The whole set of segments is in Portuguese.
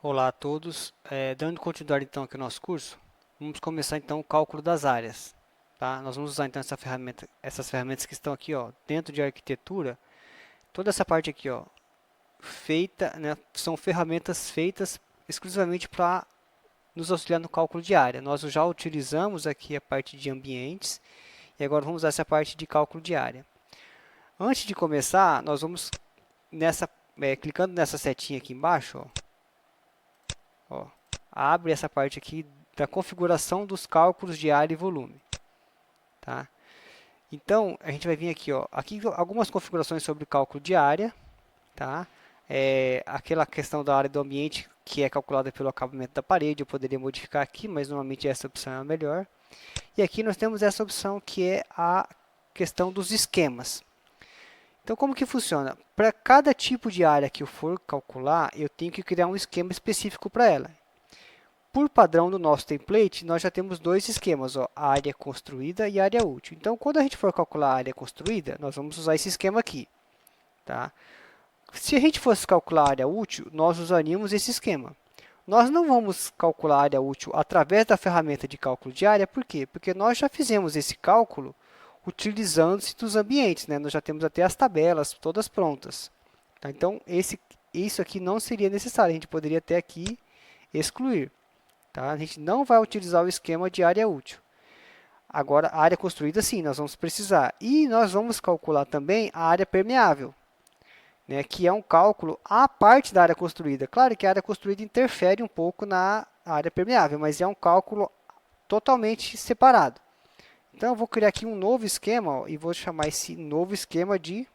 Olá a todos, dando continuidade então aqui ao nosso curso, vamos começar então o cálculo das áreas, tá? Nós vamos usar então essas ferramentas que estão aqui, ó, dentro de arquitetura. Toda essa parte aqui, ó, feita, né, são ferramentas feitas exclusivamente para nos auxiliar no cálculo de área. Nós já utilizamos aqui a parte de ambientes e agora vamos usar essa parte de cálculo de área. Antes de começar, nós vamos clicando nessa setinha aqui embaixo, ó, abre essa parte aqui da configuração dos cálculos de área e volume, tá? Então, a gente vai vir aqui, ó, aqui algumas configurações sobre cálculo de área, tá? Aquela questão da área do ambiente que é calculada pelo acabamento da parede, eu poderia modificar aqui, mas normalmente essa opção é a melhor. E aqui nós temos essa opção que é a questão dos esquemas. Então, como que funciona? Para cada tipo de área que eu for calcular, eu tenho que criar um esquema específico para ela. Por padrão do nosso template, nós já temos dois esquemas, ó, área construída e área útil. Então, quando a gente for calcular a área construída, nós vamos usar esse esquema aqui, tá? Se a gente fosse calcular a área útil, nós usaríamos esse esquema. Nós não vamos calcular a área útil através da ferramenta de cálculo de área, por quê? Porque nós já fizemos esse cálculo utilizando-se dos ambientes, né? Nós já temos até as tabelas todas prontas, tá? Então, isso aqui não seria necessário, a gente poderia até aqui excluir, tá? A gente não vai utilizar o esquema de área útil. Agora, a área construída, sim, nós vamos precisar. E nós vamos calcular também a área permeável, né, que é um cálculo à parte da área construída. Claro que a área construída interfere um pouco na área permeável, mas é um cálculo totalmente separado. Então, eu vou criar aqui um novo esquema, ó, e vou chamar esse novo esquema de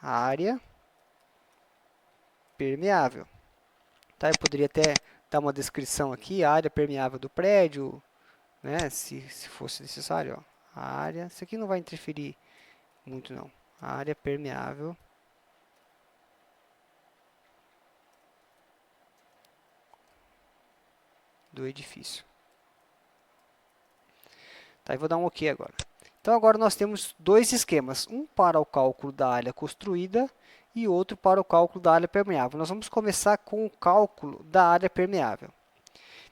área permeável. Tá? Eu poderia até dar uma descrição aqui, a área permeável do prédio, né, se fosse necessário. Ó, a área, isso aqui não vai interferir muito não. A área permeável do edifício. Tá, e vou dar um OK agora. Então, agora nós temos dois esquemas, um para o cálculo da área construída e outro para o cálculo da área permeável. Nós vamos começar com o cálculo da área permeável.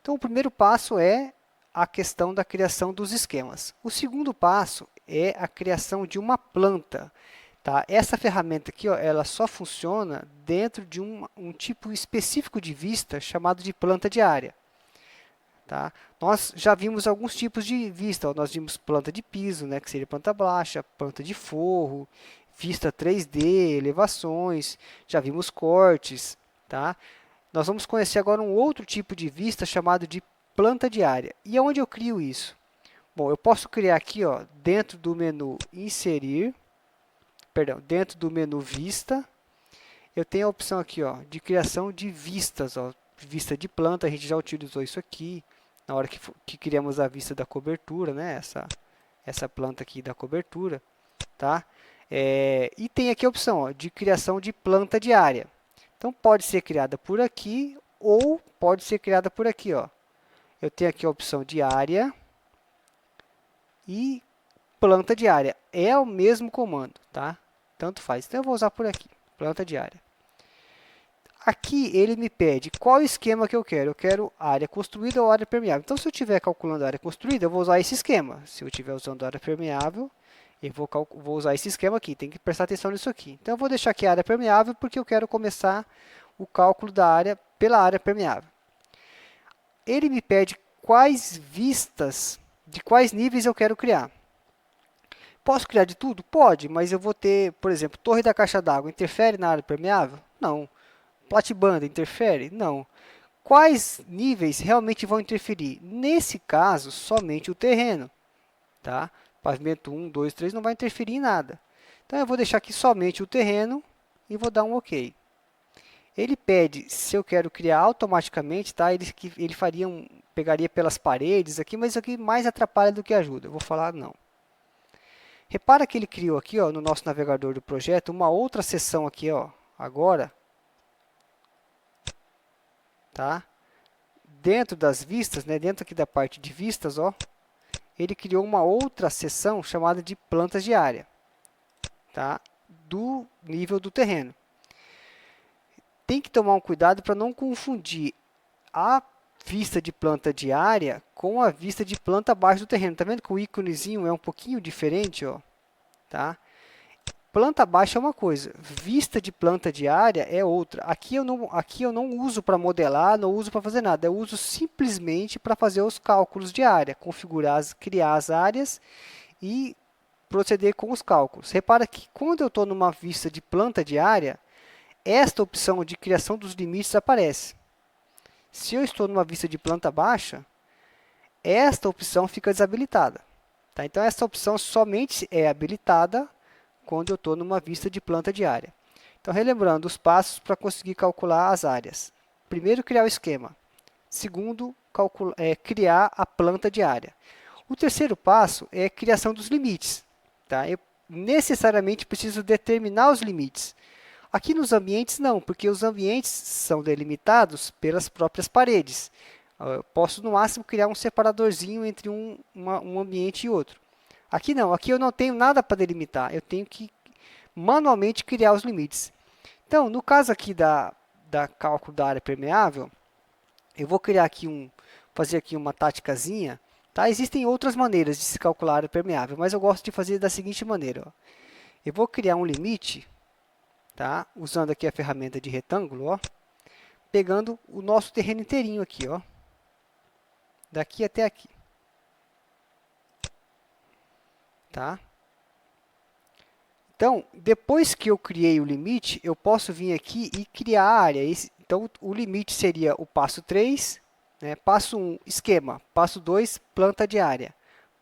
Então, o primeiro passo é a questão da criação dos esquemas. O segundo passo é a criação de uma planta. Tá? Essa ferramenta aqui, ó, ela só funciona dentro de um tipo específico de vista chamado de planta de área. Tá? Nós já vimos alguns tipos de vista, ó, nós vimos planta de piso, né, que seria planta baixa, planta de forro, vista 3D, elevações, já vimos cortes. Tá? Nós vamos conhecer agora um outro tipo de vista chamado de planta de área. E aonde eu crio isso? Bom, eu posso criar aqui, ó, dentro do menu Inserir, dentro do menu Vista, eu tenho a opção aqui, ó, de criação de vistas, ó, vista de planta, a gente já utilizou isso aqui na hora que criamos a vista da cobertura, né? Essa planta aqui da cobertura, tá? E tem aqui a opção, ó, de criação de planta de área. Então, pode ser criada por aqui ou pode ser criada por aqui, ó. Eu tenho aqui a opção de área e planta de área. É o mesmo comando, tá? Tanto faz. Então, eu vou usar por aqui, planta de área. Aqui ele me pede qual esquema que eu quero. Eu quero área construída ou área permeável. Então, se eu estiver calculando a área construída, eu vou usar esse esquema. Se eu estiver usando a área permeável, eu vou usar esse esquema aqui. Tem que prestar atenção nisso aqui. Então, eu vou deixar aqui a área permeável porque eu quero começar o cálculo da área pela área permeável. Ele me pede quais vistas, de quais níveis eu quero criar. Posso criar de tudo? Pode, mas eu vou ter, por exemplo, torre da caixa d'água. Interfere na área permeável? Não. Platibanda interfere? Não. Quais níveis realmente vão interferir? Nesse caso, somente o terreno. Tá? Pavimento 1, 2, 3 não vai interferir em nada. Então, eu vou deixar aqui somente o terreno e vou dar um OK. Ele pede se eu quero criar automaticamente, tá? Ele pegaria pelas paredes aqui, mas isso aqui mais atrapalha do que ajuda. Eu vou falar não. Repara que ele criou aqui, ó, no nosso navegador do projeto, uma outra seção aqui, ó, agora. Tá? Dentro das vistas, né, dentro aqui da parte de vistas, ó, ele criou uma outra seção chamada de plantas de área. Tá? do nível do terreno. Tem que tomar um cuidado para não confundir a vista de planta de área com a vista de planta abaixo do terreno. Tá vendo que o íconezinho é um pouquinho diferente, ó, tá? Planta baixa é uma coisa, vista de planta de área é outra. Aqui eu não uso para modelar, não uso para fazer nada. Eu uso simplesmente para fazer os cálculos de área, configurar, criar as áreas e proceder com os cálculos. Repara que quando eu estou numa vista de planta de área, esta opção de criação dos limites aparece. Se eu estou numa vista de planta baixa, esta opção fica desabilitada. Tá? Então, essa opção somente é habilitada quando eu estou numa vista de planta de área. Então, relembrando os passos para conseguir calcular as áreas. Primeiro, criar o esquema. Segundo, criar a planta de área. O terceiro passo é a criação dos limites. Tá? Eu necessariamente preciso determinar os limites. Aqui nos ambientes não, porque os ambientes são delimitados pelas próprias paredes. Eu posso, no máximo, criar um separadorzinho entre um ambiente e outro. Aqui não, aqui eu não tenho nada para delimitar, eu tenho que manualmente criar os limites. Então, no caso aqui da cálculo da área permeável, eu vou criar aqui fazer aqui uma táticazinha. Tá? Existem outras maneiras de se calcular a área permeável, mas eu gosto de fazer da seguinte maneira. Ó. Eu vou criar um limite, tá? Usando aqui a ferramenta de retângulo, ó, pegando o nosso terreno inteirinho aqui, ó, daqui até aqui. Tá? Então, depois que eu criei o limite, eu posso vir aqui e criar a área. Então, o limite seria o passo 3, né? Passo 1, esquema. Passo 2, planta de área.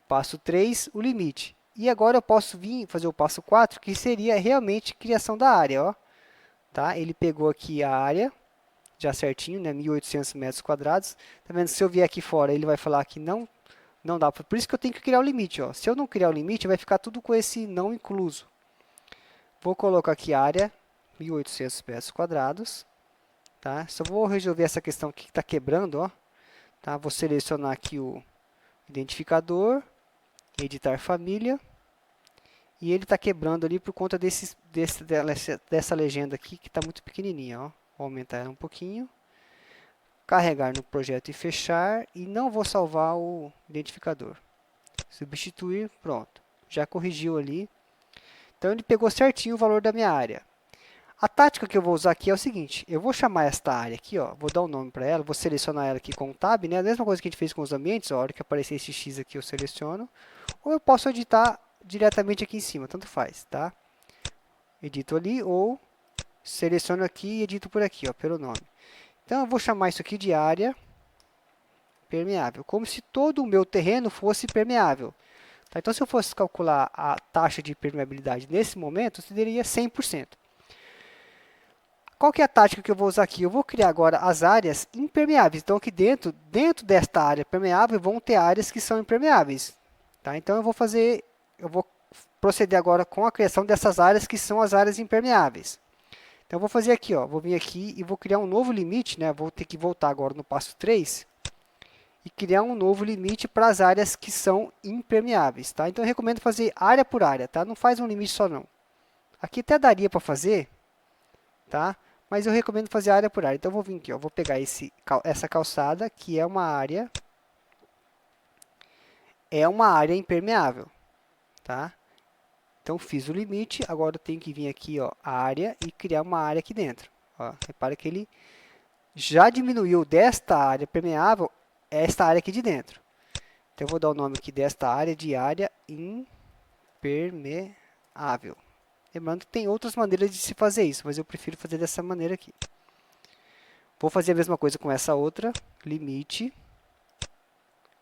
Passo 3, o limite. E agora eu posso vir fazer o passo 4, que seria realmente criação da área. Ó. Tá? Ele pegou aqui a área, já certinho, né? 1.800 metros quadrados. Tá vendo? Se eu vier aqui fora, ele vai falar que não dá. Por isso que eu tenho que criar o limite. Ó. Se eu não criar o limite, vai ficar tudo com esse não incluso. Vou colocar aqui área, 1.800 metros quadrados. Tá? Só vou resolver essa questão aqui que está quebrando. Ó. Tá? Vou selecionar aqui o identificador, editar família. E ele está quebrando ali por conta dessa legenda aqui, que está muito pequenininha. Ó. Vou aumentar ela um pouquinho. Carregar no projeto e fechar. E não vou salvar o identificador. Substituir, pronto. Já corrigiu ali. Então, ele pegou certinho o valor da minha área. A tática que eu vou usar aqui é o seguinte. Eu vou chamar esta área aqui, ó, vou dar um nome para ela, vou selecionar ela aqui com o Tab, né? A mesma coisa que a gente fez com os ambientes, ó, a hora que aparecer esse X aqui eu seleciono. Ou eu posso editar diretamente aqui em cima, tanto faz, tá? Edito ali ou seleciono aqui e edito por aqui, ó, pelo nome. Então, eu vou chamar isso aqui de área permeável, como se todo o meu terreno fosse permeável. Tá? Então, se eu fosse calcular a taxa de permeabilidade nesse momento, eu teria 100%. Qual que é a tática que eu vou usar aqui? Eu vou criar agora as áreas impermeáveis. Então, aqui dentro desta área permeável, vão ter áreas que são impermeáveis. Tá? Então, eu vou proceder agora com a criação dessas áreas que são as áreas impermeáveis. Então, eu vou fazer aqui, ó, vou vir aqui e vou criar um novo limite, né? Vou ter que voltar agora no passo 3 e criar um novo limite para as áreas que são impermeáveis, tá? Então, eu recomendo fazer área por área, tá? Não faz um limite só, não. Aqui até daria para fazer, tá? Mas eu recomendo fazer área por área. Então, eu vou vir aqui, ó, vou pegar essa calçada, que é uma área impermeável, tá? Então, fiz o limite, agora eu tenho que vir aqui, ó, a área e criar uma área aqui dentro. Ó, repara que ele já diminuiu desta área permeável esta área aqui de dentro. Então, eu vou dar o nome aqui desta área de área impermeável. Lembrando que tem outras maneiras de se fazer isso, mas eu prefiro fazer dessa maneira aqui. Vou fazer a mesma coisa com essa outra, limite.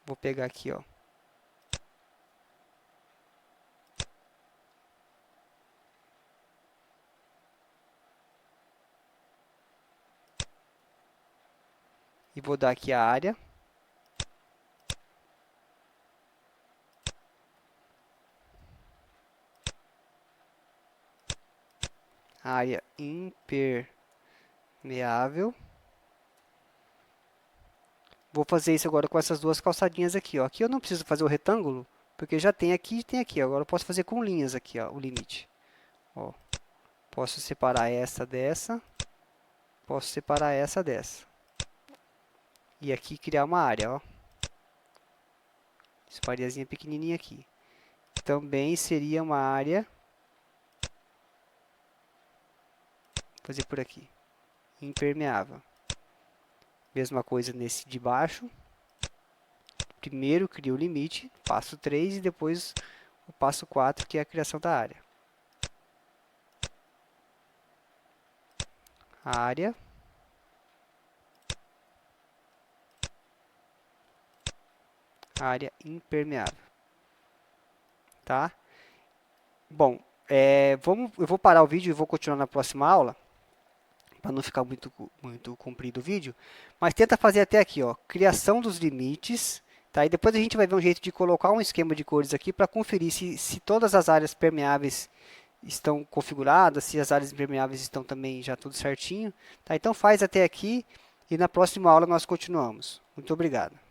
Vou pegar aqui, ó. E vou dar aqui a área. Área impermeável. Vou fazer isso agora com essas duas calçadinhas aqui, ó. Aqui eu não preciso fazer o retângulo, porque já tem aqui e tem aqui. Agora eu posso fazer com linhas aqui, ó, o limite. Ó. Posso separar essa dessa. Posso separar essa dessa. E aqui criar uma área, ó. Essa areazinha pequenininha aqui. Também seria uma área. Vou fazer por aqui. Impermeável. Mesma coisa nesse de baixo. Primeiro cria o limite, passo 3 e depois o passo 4, que é a criação da área. Área. Área impermeável. Tá? Bom, eu vou parar o vídeo e vou continuar na próxima aula, para não ficar muito comprido o vídeo. Mas tenta fazer até aqui, ó, criação dos limites. Tá? E depois a gente vai ver um jeito de colocar um esquema de cores aqui para conferir se todas as áreas permeáveis estão configuradas, se as áreas impermeáveis estão também já tudo certinho. Tá? Então faz até aqui e na próxima aula nós continuamos. Muito obrigado.